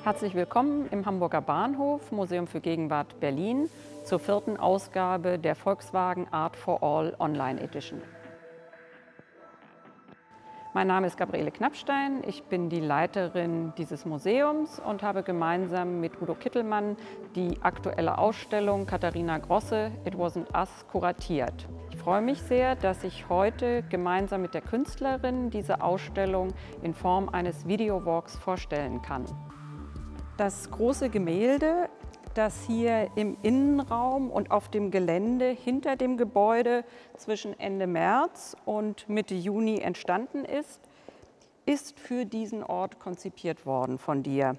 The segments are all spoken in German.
Herzlich willkommen im Hamburger Bahnhof, Museum für Gegenwart Berlin, zur 4. Ausgabe der Volkswagen Art for All Online Edition. Mein Name ist Gabriele Knappstein, ich bin die Leiterin dieses Museums und habe gemeinsam mit Udo Kittelmann die aktuelle Ausstellung Katharina Grosse It Wasn't Us kuratiert. Ich freue mich sehr, dass ich heute gemeinsam mit der Künstlerin diese Ausstellung in Form eines Videowalks vorstellen kann. Das große Gemälde, das hier im Innenraum und auf dem Gelände hinter dem Gebäude zwischen Ende März und Mitte Juni entstanden ist, ist für diesen Ort konzipiert worden von dir.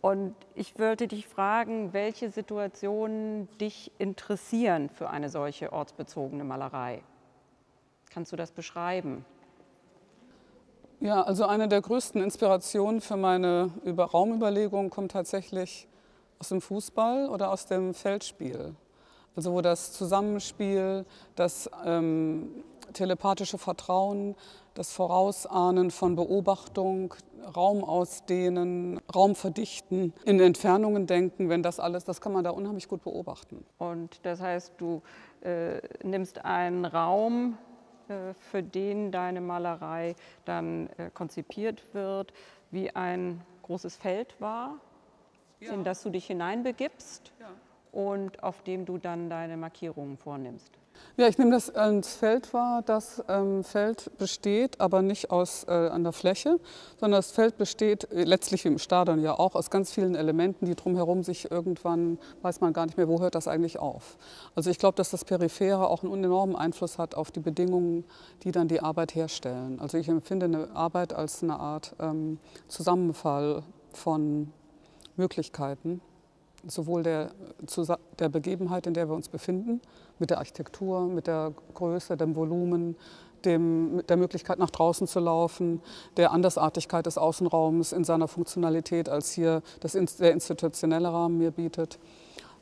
Und ich wollte dich fragen, welche Situationen dich interessieren für eine solche ortsbezogene Malerei? Kannst du das beschreiben? Ja, also eine der größten Inspirationen für meine Raumüberlegungen kommt tatsächlich aus dem Fußball oder aus dem Feldspiel. Also wo das Zusammenspiel, das telepathische Vertrauen, das Vorausahnen von Beobachtung, Raum ausdehnen, Raum verdichten, in Entfernungen denken, wenn das alles, das kann man da unheimlich gut beobachten. Und das heißt, du nimmst einen Raum, für den deine Malerei dann konzipiert wird, wie ein großes Feld war, ja, in das du dich hineinbegibst, ja, und auf dem du dann deine Markierungen vornimmst. Ja, ich nehme das als Feld wahr. Das Feld besteht aber nicht aus an der Fläche, sondern das Feld besteht letztlich wie im Stadion ja auch aus ganz vielen Elementen, die drumherum sich irgendwann, weiß man gar nicht mehr, wo hört das eigentlich auf. Also ich glaube, dass das Periphere auch einen enormen Einfluss hat auf die Bedingungen, die dann die Arbeit herstellen. Also ich empfinde eine Arbeit als eine Art Zusammenfall von Möglichkeiten, sowohl der Begebenheit, in der wir uns befinden, mit der Architektur, mit der Größe, dem Volumen, der Möglichkeit nach draußen zu laufen, der Andersartigkeit des Außenraums in seiner Funktionalität, als hier der institutionelle Rahmen mir bietet.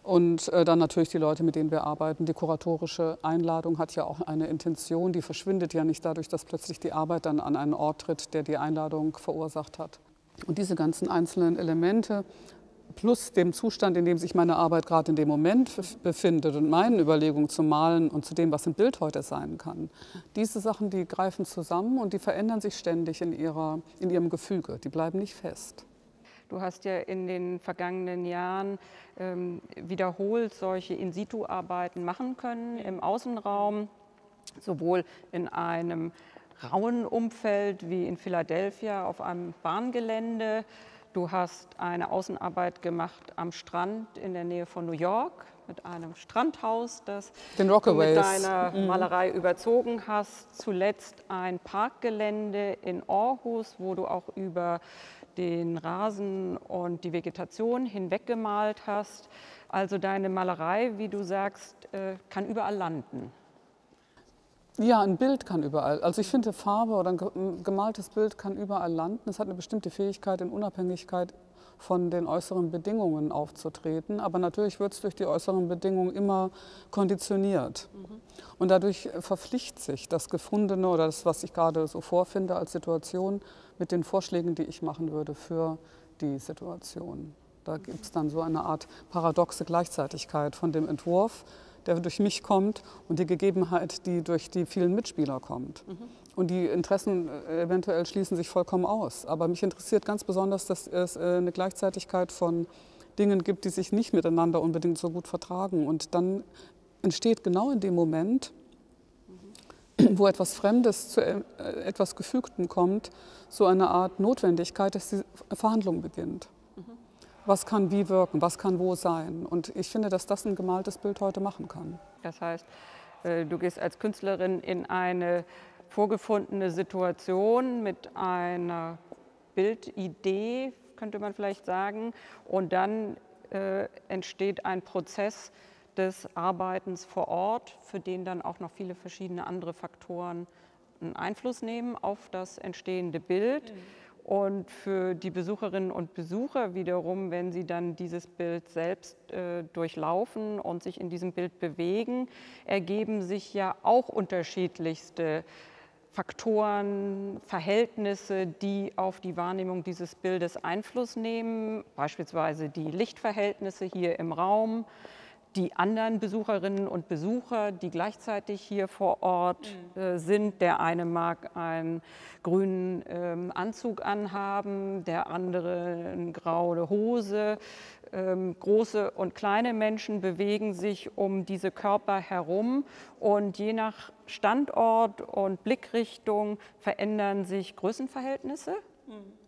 Und dann natürlich die Leute, mit denen wir arbeiten. Die kuratorische Einladung hat ja auch eine Intention, die verschwindet ja nicht dadurch, dass plötzlich die Arbeit dann an einen Ort tritt, der die Einladung verursacht hat. Und diese ganzen einzelnen Elemente plus dem Zustand, in dem sich meine Arbeit gerade in dem Moment befindet und meinen Überlegungen zum Malen und zu dem, was ein Bild heute sein kann. Diese Sachen, die greifen zusammen und die verändern sich ständig in ihrem Gefüge. Die bleiben nicht fest. Du hast ja in den vergangenen Jahren wiederholt solche In-situ-Arbeiten machen können im Außenraum, sowohl in einem rauen Umfeld wie in Philadelphia auf einem Bahngelände. Du hast eine Außenarbeit gemacht am Strand in der Nähe von New York mit einem Strandhaus, das du mit deiner Malerei überzogen hast. Zuletzt ein Parkgelände in Aarhus, wo du auch über den Rasen und die Vegetation hinweg gemalt hast. Also deine Malerei, wie du sagst, kann überall landen. Ja, ein Bild kann überall. Also ich finde, Farbe oder ein gemaltes Bild kann überall landen. Es hat eine bestimmte Fähigkeit, in Unabhängigkeit von den äußeren Bedingungen aufzutreten. Aber natürlich wird es durch die äußeren Bedingungen immer konditioniert. Und dadurch verpflichtet sich das Gefundene oder das, was ich gerade so vorfinde als Situation, mit den Vorschlägen, die ich machen würde für die Situation. Da gibt es dann so eine Art paradoxe Gleichzeitigkeit von dem Entwurf, der durch mich kommt, und die Gegebenheit, die durch die vielen Mitspieler kommt. Und die Interessen eventuell schließen sich vollkommen aus. Aber mich interessiert ganz besonders, dass es eine Gleichzeitigkeit von Dingen gibt, die sich nicht miteinander unbedingt so gut vertragen. Und dann entsteht genau in dem Moment, wo etwas Fremdes zu etwas Gefügtem kommt, so eine Art Notwendigkeit, dass die Verhandlung beginnt. Was kann wie wirken, was kann wo sein. Und ich finde, dass das ein gemaltes Bild heute machen kann. Das heißt, du gehst als Künstlerin in eine vorgefundene Situation mit einer Bildidee, könnte man vielleicht sagen, und dann entsteht ein Prozess des Arbeitens vor Ort, für den dann auch noch viele verschiedene andere Faktoren einen Einfluss nehmen auf das entstehende Bild. Und für die Besucherinnen und Besucher wiederum, wenn sie dann dieses Bild selbst durchlaufen und sich in diesem Bild bewegen, ergeben sich ja auch unterschiedlichste Faktoren, Verhältnisse, die auf die Wahrnehmung dieses Bildes Einfluss nehmen, beispielsweise die Lichtverhältnisse hier im Raum, die anderen Besucherinnen und Besucher, die gleichzeitig hier vor Ort sind. Der eine mag einen grünen Anzug anhaben, der andere eine graue Hose. Große und kleine Menschen bewegen sich um diese Körper herum und je nach Standort und Blickrichtung verändern sich Größenverhältnisse.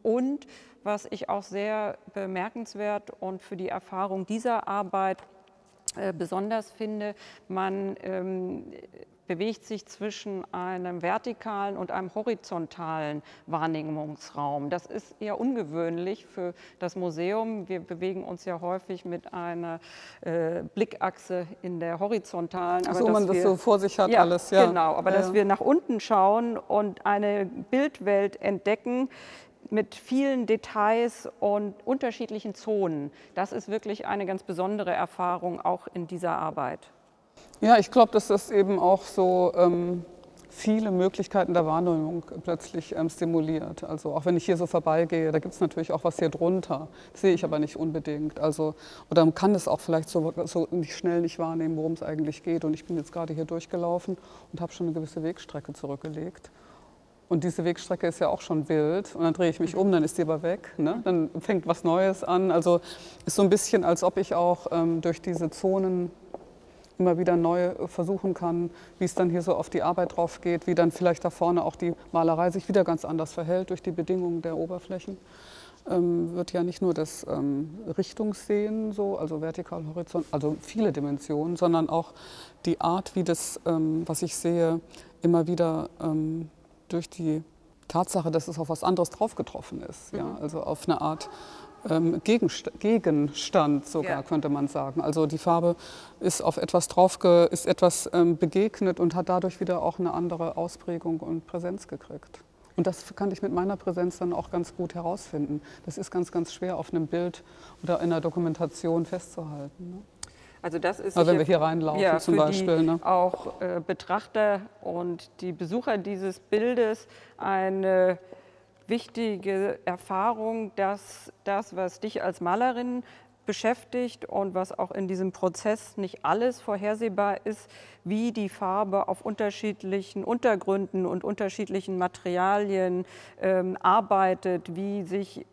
Und was ich auch sehr bemerkenswert und für die Erfahrung dieser Arbeit besonders finde, man bewegt sich zwischen einem vertikalen und einem horizontalen Wahrnehmungsraum. Das ist eher ungewöhnlich für das Museum. Wir bewegen uns ja häufig mit einer Blickachse in der horizontalen. So man das so vor sich hat, ja, alles. Ja, genau, aber dass wir nach unten schauen und eine Bildwelt entdecken, mit vielen Details und unterschiedlichen Zonen. Das ist wirklich eine ganz besondere Erfahrung auch in dieser Arbeit. Ja, ich glaube, dass das eben auch so viele Möglichkeiten der Wahrnehmung plötzlich stimuliert. Also auch wenn ich hier so vorbeigehe, da gibt es natürlich auch was hier drunter. Das sehe ich aber nicht unbedingt. Also, oder man kann es auch vielleicht so schnell nicht wahrnehmen, worum es eigentlich geht. Und ich bin jetzt gerade hier durchgelaufen und habe schon eine gewisse Wegstrecke zurückgelegt. Und diese Wegstrecke ist ja auch schon wild und dann drehe ich mich um, dann ist die aber weg, ne? Dann fängt was Neues an. Also ist so ein bisschen, als ob ich auch durch diese Zonen immer wieder neu versuchen kann, wie es dann hier so auf die Arbeit drauf geht, wie dann vielleicht da vorne auch die Malerei sich wieder ganz anders verhält durch die Bedingungen der Oberflächen. Wird ja nicht nur das Richtungssehen, so, also vertikal, horizont, also viele Dimensionen, sondern auch die Art, wie das, was ich sehe, immer wieder durch die Tatsache, dass es auf was anderes drauf getroffen ist, ja, also auf eine Art Gegenstand sogar, könnte man sagen. Also die Farbe ist auf etwas ist etwas begegnet und hat dadurch wieder auch eine andere Ausprägung und Präsenz gekriegt. Und das kann ich mit meiner Präsenz dann auch ganz gut herausfinden. Das ist ganz, ganz schwer auf einem Bild oder in einer Dokumentation festzuhalten, ne? Also das ist wenn wir hier reinlaufen, ja, zum Beispiel. Ne? Auch Betrachter und die Besucher dieses Bildes eine wichtige Erfahrung, dass das, was dich als Malerin beschäftigt und was auch in diesem Prozess nicht alles vorhersehbar ist, wie die Farbe auf unterschiedlichen Untergründen und unterschiedlichen Materialien arbeitet, wie sich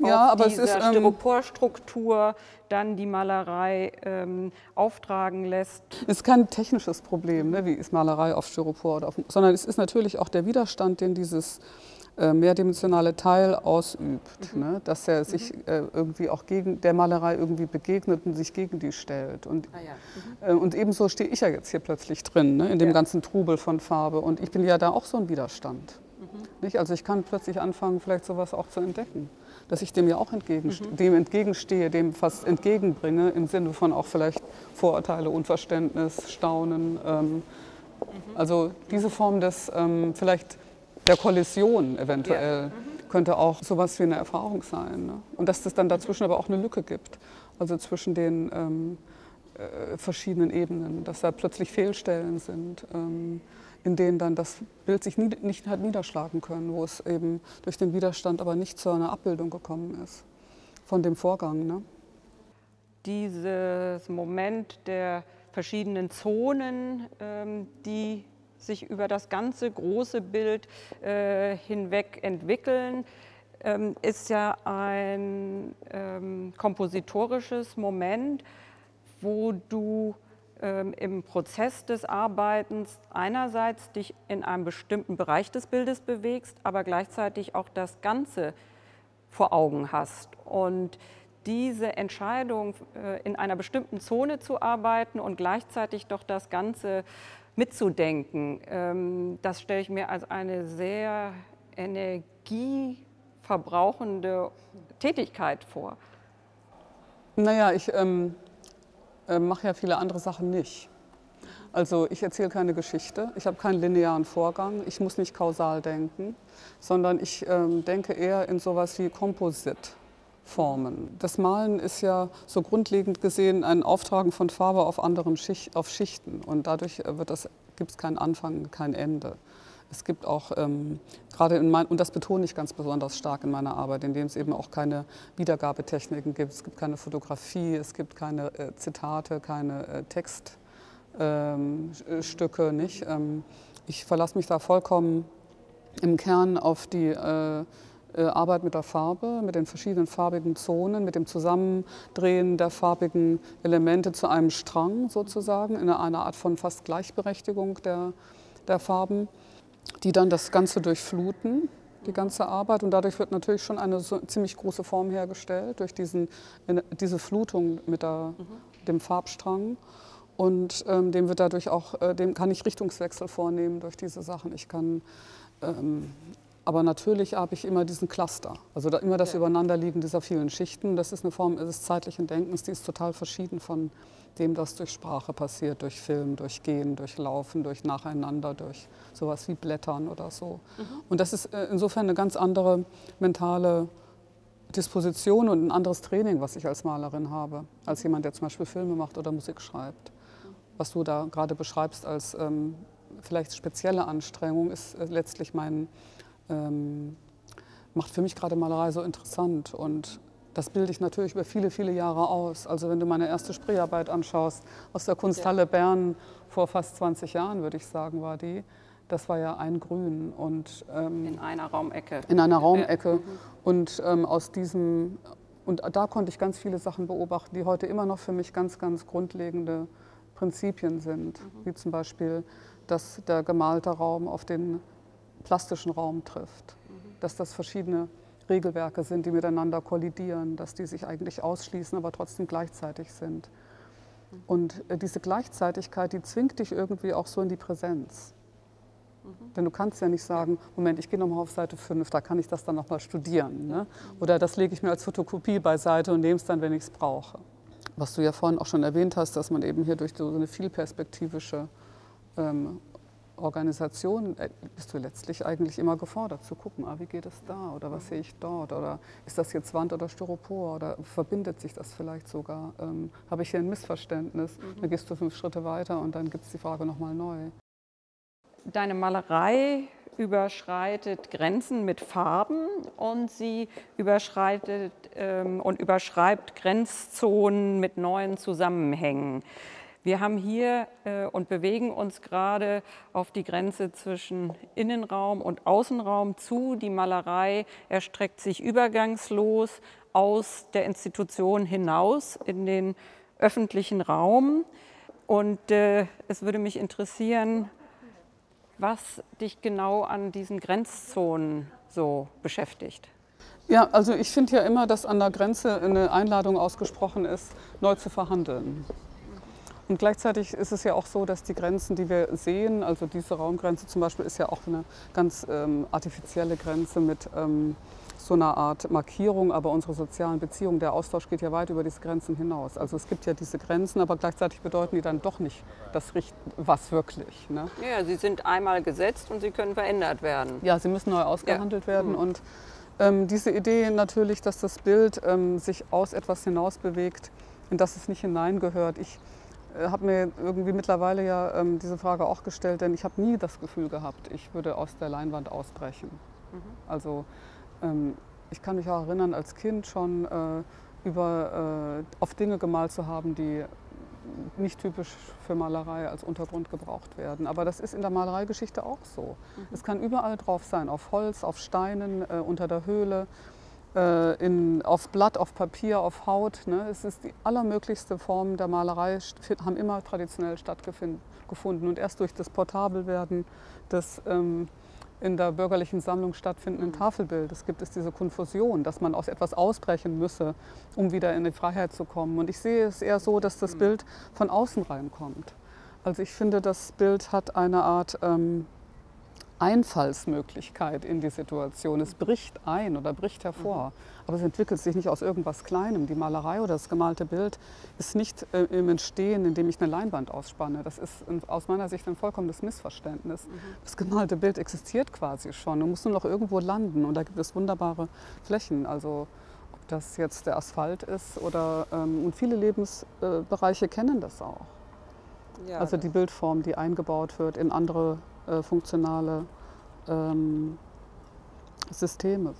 auf dieser Styroporstruktur dann die Malerei auftragen lässt. Es ist kein technisches Problem, ne, wie ist Malerei auf Styropor, sondern es ist natürlich auch der Widerstand, den dieses mehrdimensionale Teil ausübt, ne, dass er sich irgendwie auch gegen der Malerei irgendwie begegnet und sich gegen die stellt. Und, und ebenso stehe ich ja jetzt hier plötzlich drin, ne, in dem ganzen Trubel von Farbe. Und ich bin ja da auch so ein Widerstand. Nicht? Also ich kann plötzlich anfangen, vielleicht sowas auch zu entdecken, dass ich dem ja auch dem entgegenstehe, dem fast entgegenbringe, im Sinne von auch vielleicht Vorurteile, Unverständnis, Staunen. Also diese Form des vielleicht der Kollision eventuell könnte auch sowas wie eine Erfahrung sein. Ne? Und dass es dann dazwischen aber auch eine Lücke gibt, also zwischen den verschiedenen Ebenen, dass da plötzlich Fehlstellen sind, in denen dann das Bild sich nicht hat niederschlagen können, wo es eben durch den Widerstand aber nicht zu einer Abbildung gekommen ist von dem Vorgang. Ne? Dieses Moment der verschiedenen Zonen, die sich über das ganze große Bild hinweg entwickeln, ist ja ein kompositorisches Moment, wo du im Prozess des Arbeitens einerseits dich in einem bestimmten Bereich des Bildes bewegst, aber gleichzeitig auch das Ganze vor Augen hast. Und diese Entscheidung, in einer bestimmten Zone zu arbeiten und gleichzeitig doch das Ganze mitzudenken, das stelle ich mir als eine sehr energieverbrauchende Tätigkeit vor. Naja, ich mache ja viele andere Sachen nicht. Also ich erzähle keine Geschichte, ich habe keinen linearen Vorgang, ich muss nicht kausal denken, sondern ich denke eher in sowas wie Kompositformen. Das Malen ist ja so grundlegend gesehen ein Auftragen von Farbe auf anderen Schichten und dadurch gibt es keinen Anfang, kein Ende. Es gibt auch gerade und das betone ich ganz besonders stark in meiner Arbeit, indem es eben auch keine Wiedergabetechniken gibt. Es gibt keine Fotografie, es gibt keine Zitate, keine Textstücke, nicht? Ich verlasse mich da vollkommen im Kern auf die Arbeit mit der Farbe, mit den verschiedenen farbigen Zonen, mit dem Zusammendrehen der farbigen Elemente zu einem Strang sozusagen, in einer Art von fast Gleichberechtigung der Farben, die dann das Ganze durchfluten, die ganze Arbeit. Und dadurch wird natürlich schon eine so ziemlich große Form hergestellt, durch diese Flutung mit dem Farbstrang. Und dem kann ich Richtungswechsel vornehmen durch diese Sachen. Ich kann aber natürlich habe ich immer diesen Cluster, also immer das Übereinanderliegen dieser vielen Schichten. Das ist eine Form des zeitlichen Denkens, die ist total verschieden von dem, was durch Sprache passiert, durch Film, durch Gehen, durch Laufen, durch Nacheinander, durch sowas wie Blättern oder so. Und das ist insofern eine ganz andere mentale Disposition und ein anderes Training, was ich als Malerin habe, als jemand, der zum Beispiel Filme macht oder Musik schreibt. Was du da gerade beschreibst als vielleicht spezielle Anstrengung, ist letztlich macht für mich gerade Malerei so interessant. Und das bilde ich natürlich über viele, viele Jahre aus. Also wenn du meine erste Spreearbeit anschaust, aus der Kunsthalle Bern vor fast 20 Jahren, würde ich sagen, war die. Das war ja ein Grün. Und, in einer Raumecke. In einer Raumecke. Und und da konnte ich ganz viele Sachen beobachten, die heute immer noch für mich ganz, ganz grundlegende Prinzipien sind. Wie zum Beispiel, dass der gemalte Raum auf den plastischen Raum trifft, dass das verschiedene Regelwerke sind, die miteinander kollidieren, dass die sich eigentlich ausschließen, aber trotzdem gleichzeitig sind. Und diese Gleichzeitigkeit, die zwingt dich irgendwie auch so in die Präsenz. Denn du kannst ja nicht sagen, Moment, ich gehe nochmal auf Seite 5, da kann ich das dann nochmal studieren. Ne? Oder das lege ich mir als Fotokopie beiseite und nehme es dann, wenn ich es brauche. Was du ja vorhin auch schon erwähnt hast, dass man eben hier durch so eine vielperspektivische Organisation bist du letztlich eigentlich immer gefordert zu gucken, wie geht es da oder was sehe ich dort oder ist das jetzt Wand oder Styropor oder verbindet sich das vielleicht sogar, habe ich hier ein Missverständnis, dann gehst du 5 Schritte weiter und dann gibt es die Frage nochmal neu. Deine Malerei überschreitet Grenzen mit Farben und sie überschreibt Grenzzonen mit neuen Zusammenhängen. Wir haben hier und bewegen uns gerade auf die Grenze zwischen Innenraum und Außenraum zu. Die Malerei erstreckt sich übergangslos aus der Institution hinaus in den öffentlichen Raum. Und es würde mich interessieren, was dich genau an diesen Grenzzonen so beschäftigt. Ja, also ich finde ja immer, dass an der Grenze eine Einladung ausgesprochen ist, neu zu verhandeln. Und gleichzeitig ist es ja auch so, dass die Grenzen, die wir sehen, also diese Raumgrenze zum Beispiel, ist ja auch eine ganz artifizielle Grenze mit so einer Art Markierung, aber unsere sozialen Beziehungen, der Austausch geht ja weit über diese Grenzen hinaus. Also es gibt ja diese Grenzen, aber gleichzeitig bedeuten die dann doch nicht das was wirklich. Ne? Ja, sie sind einmal gesetzt und sie können verändert werden. Ja, sie müssen neu ausgehandelt werden und diese Idee natürlich, dass das Bild sich aus etwas hinaus bewegt, in das es nicht hineingehört. Ich habe mir irgendwie mittlerweile ja diese Frage auch gestellt, denn ich habe nie das Gefühl gehabt, ich würde aus der Leinwand ausbrechen. Also ich kann mich auch erinnern, als Kind schon auf Dinge gemalt zu haben, die nicht typisch für Malerei als Untergrund gebraucht werden. Aber das ist in der Malereigeschichte auch so. Es kann überall drauf sein, auf Holz, auf Steinen, unter der Höhle, auf Blatt, auf Papier, auf Haut. Ne? Es ist die allermöglichste Form der Malerei, haben immer traditionell stattgefunden. Und erst durch das Portabelwerden des in der bürgerlichen Sammlung stattfindenden Tafelbildes gibt es diese Konfusion, dass man aus etwas ausbrechen müsse, um wieder in die Freiheit zu kommen. Und ich sehe es eher so, dass das Bild von außen reinkommt. Also ich finde, das Bild hat eine Art Einfallsmöglichkeit in die Situation. Es bricht ein oder bricht hervor, aber es entwickelt sich nicht aus irgendwas Kleinem. Die Malerei oder das gemalte Bild ist nicht im Entstehen, indem ich eine Leinwand ausspanne. Das ist aus meiner Sicht ein vollkommenes Missverständnis. Das gemalte Bild existiert quasi schon und muss nur noch irgendwo landen und da gibt es wunderbare Flächen. Also ob das jetzt der Asphalt ist oder und viele Lebensbereiche kennen das auch. Ja, also die Bildform, die eingebaut wird in andere funktionale Systeme.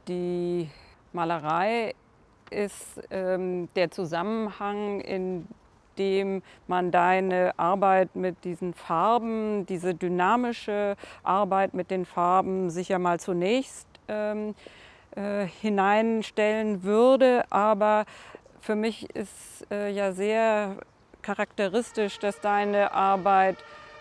Die Malerei ist der Zusammenhang, in dem man deine Arbeit mit diesen Farben, diese dynamische Arbeit mit den Farben sicher mal zunächst hineinstellen würde. Aber für mich ist ja sehr charakteristisch, dass deine Arbeit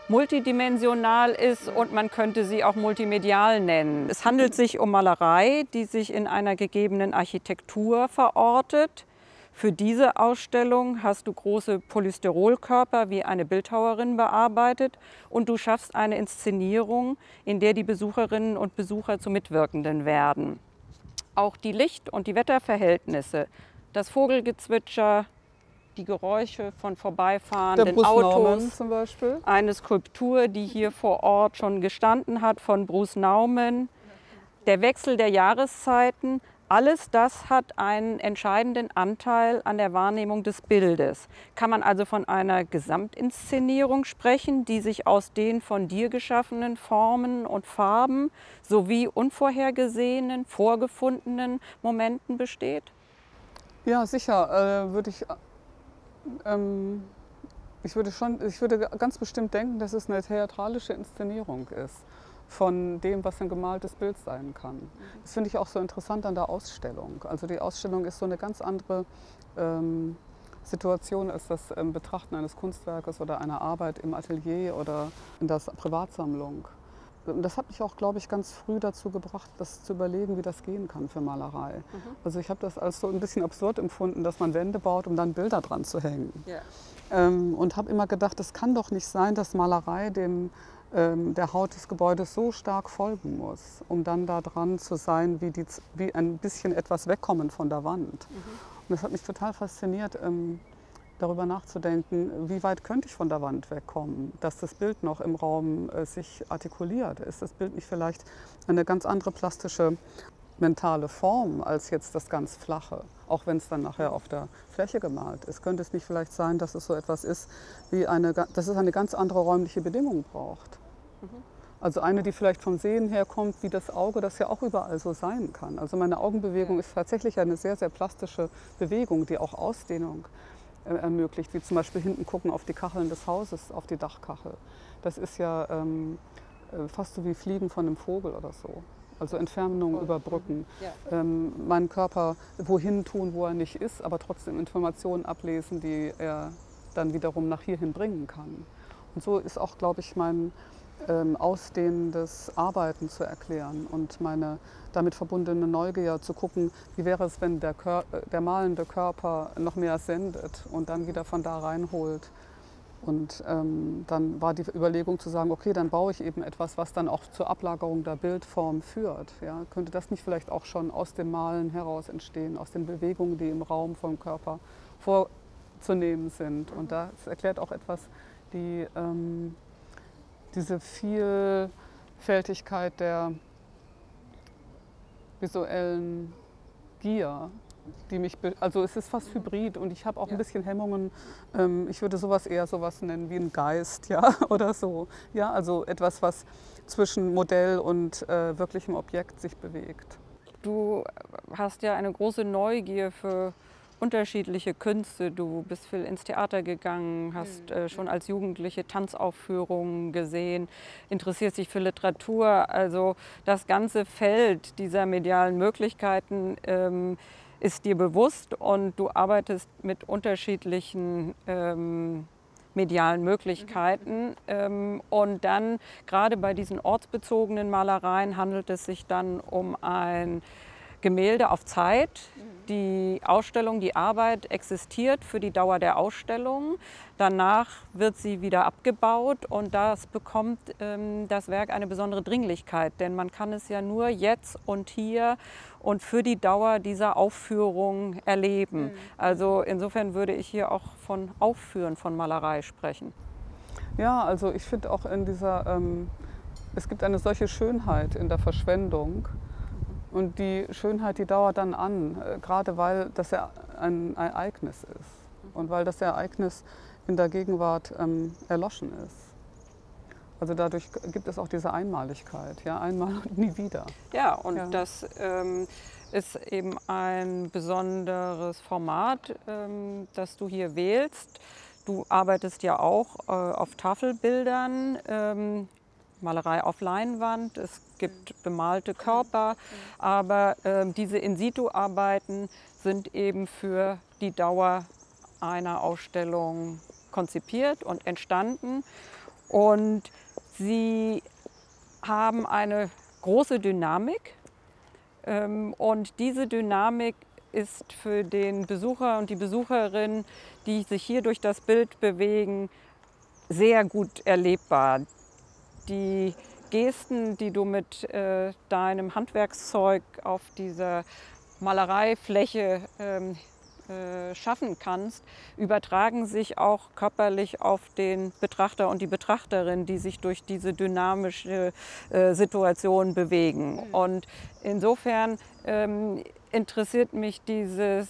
multidimensional ist und man könnte sie auch multimedial nennen. Es handelt sich um Malerei, die sich in einer gegebenen Architektur verortet. Für diese Ausstellung hast du große Polystyrolkörper wie eine Bildhauerin bearbeitet und du schaffst eine Inszenierung, in der die Besucherinnen und Besucher zu Mitwirkenden werden. Auch die Licht- und die Wetterverhältnisse, das Vogelgezwitscher, die Geräusche von vorbeifahrenden Autos, zum Beispiel. Eine Skulptur, die hier vor Ort schon gestanden hat, von Bruce Nauman, der Wechsel der Jahreszeiten, alles das hat einen entscheidenden Anteil an der Wahrnehmung des Bildes. Kann man also von einer Gesamtinszenierung sprechen, die sich aus den von dir geschaffenen Formen und Farben sowie unvorhergesehenen, vorgefundenen Momenten besteht? Ja, sicher. Ich würde ganz bestimmt denken, dass es eine theatralische Inszenierung ist von dem, was ein gemaltes Bild sein kann. Das finde ich auch so interessant an der Ausstellung. Also die Ausstellung ist so eine ganz andere Situation als das Betrachten eines Kunstwerkes oder einer Arbeit im Atelier oder in der Privatsammlung. Das hat mich auch, glaube ich, ganz früh dazu gebracht, das zu überlegen, wie das gehen kann für Malerei. Also ich habe das als so ein bisschen absurd empfunden, dass man Wände baut, um dann Bilder dran zu hängen. Yeah. Und habe immer gedacht, es kann doch nicht sein, dass Malerei der Haut des Gebäudes so stark folgen muss, um dann da dran zu sein, wie ein bisschen etwas wegkommen von der Wand. Und das hat mich total fasziniert, darüber nachzudenken, wie weit könnte ich von der Wand wegkommen, dass das Bild noch im Raum sich artikuliert. Ist das Bild nicht vielleicht eine ganz andere plastische, mentale Form als jetzt das ganz Flache, auch wenn es dann nachher auf der Fläche gemalt ist? Könnte es nicht vielleicht sein, dass es so etwas ist, dass es eine ganz andere räumliche Bedingung braucht? Also eine, die vielleicht vom Sehen her kommt, wie das Auge, das ja auch überall so sein kann. Also meine Augenbewegung ist tatsächlich eine sehr, sehr plastische Bewegung, die auch Ausdehnung ermöglicht, wie zum Beispiel hinten gucken auf die Kacheln des Hauses, auf die Dachkachel. Das ist ja fast so wie Fliegen von einem Vogel oder so. Also Entfernungen überbrücken, meinen Körper wohin tun, wo er nicht ist, aber trotzdem Informationen ablesen, die er dann wiederum nach hierhin bringen kann. Und so ist auch, glaube ich, mein ausdehnendes Arbeiten zu erklären und meine damit verbundene Neugier zu gucken, wie wäre es, wenn der malende Körper noch mehr sendet und dann wieder von da reinholt. Und dann war die Überlegung zu sagen, okay, dann baue ich eben etwas, was dann auch zur Ablagerung der Bildform führt. Ja? Könnte das nicht vielleicht auch schon aus dem Malen heraus entstehen, aus den Bewegungen, die im Raum vom Körper vorzunehmen sind? Und das erklärt auch etwas, diese Vielfältigkeit der visuellen Gier, also es ist fast hybrid und ich habe auch ein bisschen Hemmungen. Ich würde sowas eher sowas nennen wie ein Geist, ja, oder so. Ja, also etwas, was zwischen Modell und wirklichem Objekt sich bewegt. Du hast ja eine große Neugier für unterschiedliche Künste. Du bist viel ins Theater gegangen, hast schon als Jugendliche Tanzaufführungen gesehen, interessierst dich für Literatur. Also das ganze Feld dieser medialen Möglichkeiten ist dir bewusst und du arbeitest mit unterschiedlichen medialen Möglichkeiten. Und dann, gerade bei diesen ortsbezogenen Malereien, handelt es sich dann um ein Gemälde auf Zeit. Die Ausstellung, die Arbeit existiert für die Dauer der Ausstellung. Danach wird sie wieder abgebaut und das bekommt das Werk eine besondere Dringlichkeit, denn man kann es ja nur jetzt und hier und für die Dauer dieser Aufführung erleben. Also insofern würde ich hier auch von Aufführen von Malerei sprechen. Ja, also ich finde auch es gibt eine solche Schönheit in der Verschwendung. Und die Schönheit, die dauert dann an, gerade weil das ja ein Ereignis ist und weil das Ereignis in der Gegenwart erloschen ist. Also dadurch gibt es auch diese Einmaligkeit, ja, einmal und nie wieder. Ja, und Ja. das ist eben ein besonderes Format, das du hier wählst. Du arbeitest ja auch auf Tafelbildern, Malerei auf Leinwand, es gibt bemalte Körper, aber diese In-situ-Arbeiten sind eben für die Dauer einer Ausstellung konzipiert und entstanden. Und sie haben eine große Dynamik. Und diese Dynamik ist für den Besucher und die Besucherin, die sich hier durch das Bild bewegen, sehr gut erlebbar. Die Gesten, die du mit deinem Handwerkszeug auf dieser Malereifläche schaffen kannst, übertragen sich auch körperlich auf den Betrachter und die Betrachterin, die sich durch diese dynamische Situation bewegen. Und insofern interessiert mich dieses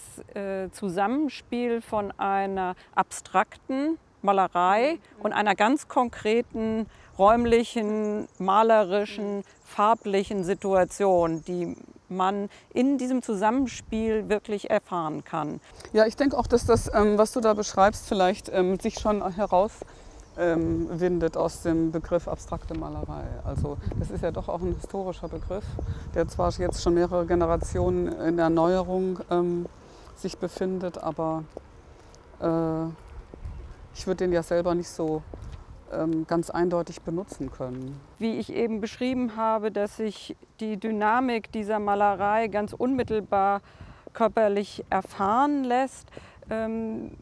Zusammenspiel von einer abstrakten Malerei und einer ganz konkreten räumlichen, malerischen, farblichen Situation, die man in diesem Zusammenspiel wirklich erfahren kann. Ja, ich denke auch, dass das, was du da beschreibst, vielleicht sich schon herauswindet aus dem Begriff abstrakte Malerei. Also das ist ja doch auch ein historischer Begriff, der zwar jetzt schon mehrere Generationen in der Erneuerung sich befindet, aber ich würde den ja selber nicht so ganz eindeutig benutzen können. Wie ich eben beschrieben habe, dass sich die Dynamik dieser Malerei ganz unmittelbar körperlich erfahren lässt,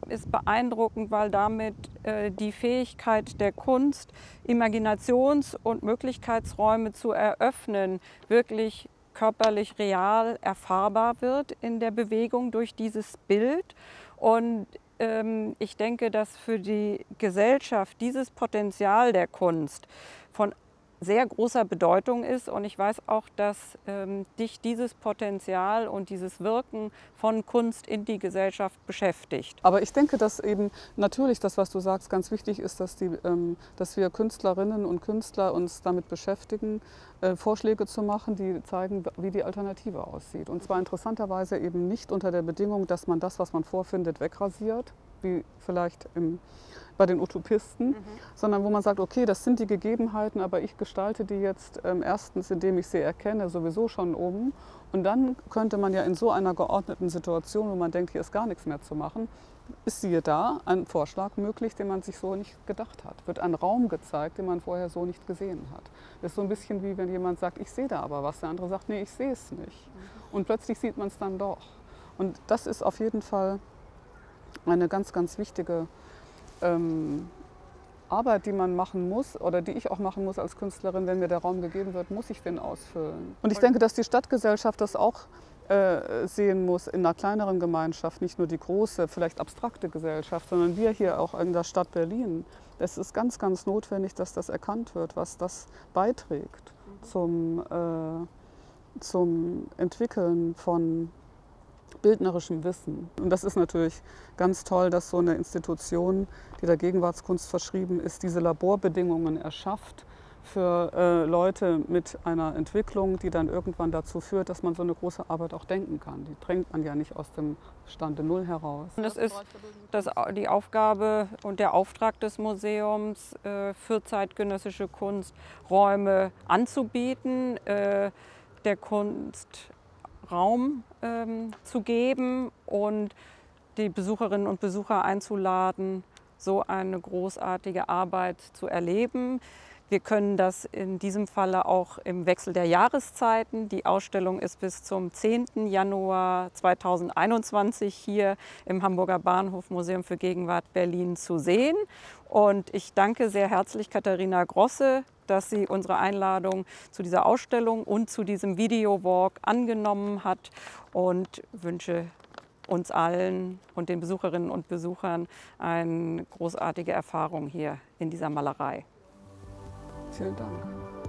ist beeindruckend, weil damit die Fähigkeit der Kunst, Imaginations- und Möglichkeitsräume zu eröffnen, wirklich körperlich real erfahrbar wird in der Bewegung durch dieses Bild. Und ich denke, dass für die Gesellschaft dieses Potenzial der Kunst von sehr großer Bedeutung ist. Und ich weiß auch, dass dich dieses Potenzial und dieses Wirken von Kunst in die Gesellschaft beschäftigt. Aber ich denke, dass eben natürlich das, was du sagst, ganz wichtig ist, dass wir Künstlerinnen und Künstler uns damit beschäftigen, Vorschläge zu machen, die zeigen, wie die Alternative aussieht. Und zwar interessanterweise eben nicht unter der Bedingung, dass man das, was man vorfindet, wegrasiert, wie vielleicht bei den Utopisten, sondern wo man sagt, okay, das sind die Gegebenheiten, aber ich gestalte die jetzt erstens, indem ich sie erkenne, sowieso schon oben. Und dann könnte man ja in so einer geordneten Situation, wo man denkt, hier ist gar nichts mehr zu machen, ist siehe da ein Vorschlag möglich, den man sich so nicht gedacht hat. Wird ein Raum gezeigt, den man vorher so nicht gesehen hat. Das ist so ein bisschen wie wenn jemand sagt, ich sehe da aber was, der andere sagt, nee, ich sehe es nicht. Und plötzlich sieht man es dann doch. Und das ist auf jeden Fall eine ganz, ganz wichtige Arbeit, die man machen muss oder die ich auch machen muss als Künstlerin. Wenn mir der Raum gegeben wird, muss ich den ausfüllen. Und ich denke, dass die Stadtgesellschaft das auch sehen muss in einer kleineren Gemeinschaft, nicht nur die große, vielleicht abstrakte Gesellschaft, sondern wir hier auch in der Stadt Berlin. Es ist ganz, ganz notwendig, dass das erkannt wird, was das beiträgt zum Entwickeln von bildnerischem Wissen. Und das ist natürlich ganz toll, dass so eine Institution, die der Gegenwartskunst verschrieben ist, diese Laborbedingungen erschafft für Leute mit einer Entwicklung, die dann irgendwann dazu führt, dass man so eine große Arbeit auch denken kann. Die drängt man ja nicht aus dem Stande Null heraus. Und das ist die Aufgabe und der Auftrag des Museums, für zeitgenössische Kunst Räume anzubieten, der Kunst Raum zu geben und die Besucherinnen und Besucher einzuladen, so eine großartige Arbeit zu erleben. Wir können das in diesem Falle auch im Wechsel der Jahreszeiten. Die Ausstellung ist bis zum 10. Januar 2021 hier im Hamburger Bahnhof Museum für Gegenwart Berlin zu sehen. Und ich danke sehr herzlich Katharina Grosse, dass sie unsere Einladung zu dieser Ausstellung und zu diesem Videowalk angenommen hat und wünsche uns allen und den Besucherinnen und Besuchern eine großartige Erfahrung hier in dieser Malerei. Vielen Dank.